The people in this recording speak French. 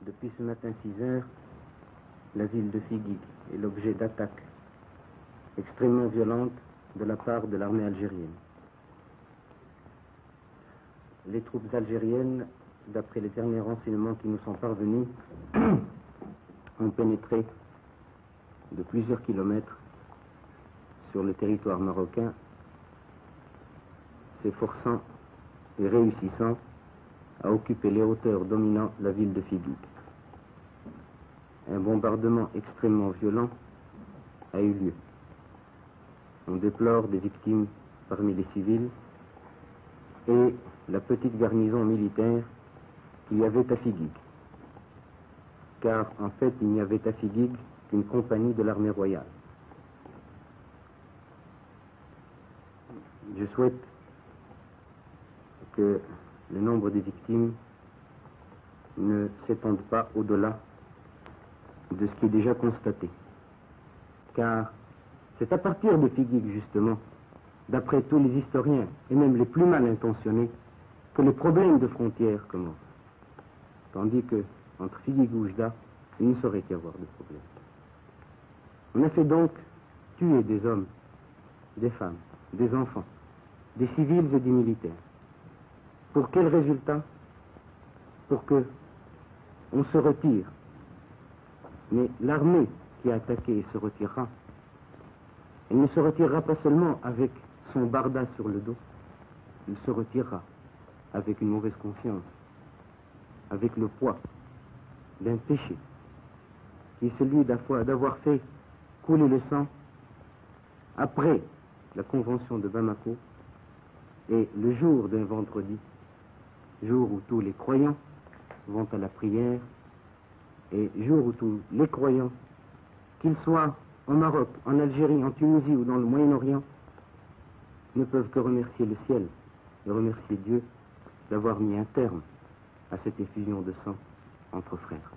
Depuis ce matin 6 heures, la ville de Figuig est l'objet d'attaques extrêmement violentes de la part de l'armée algérienne. Les troupes algériennes, d'après les derniers renseignements qui nous sont parvenus, ont pénétré de plusieurs kilomètres sur le territoire marocain, s'efforçant et réussissant à occuper les hauteurs dominant la ville de Figuig. Un bombardement extrêmement violent a eu lieu. On déplore des victimes parmi les civils et la petite garnison militaire qu'il y avait à Figuig. Car en fait, il n'y avait à Figuig qu'une compagnie de l'armée royale. Je souhaite que le nombre des victimes ne s'étende pas au-delà de ce qui est déjà constaté. Car c'est à partir de Figuig, justement, d'après tous les historiens, et même les plus mal intentionnés, que les problèmes de frontières commencent. Tandis que, entre Figuig et Oujda, il ne saurait y avoir de problème. On a fait donc tuer des hommes, des femmes, des enfants, des civils et des militaires. Pour quel résultat? Pour que on se retire. Mais l'armée qui a attaqué se retirera. Elle ne se retirera pas seulement avec son barda sur le dos, il se retirera avec une mauvaise conscience, avec le poids d'un péché, qui est celui d'avoir fait couler le sang après la convention de Bamako et le jour d'un vendredi, jour où tous les croyants vont à la prière et jour où tous les croyants, qu'ils soient en Maroc, en Algérie, en Tunisie ou dans le Moyen-Orient, ne peuvent que remercier le ciel et remercier Dieu d'avoir mis un terme à cette effusion de sang entre frères.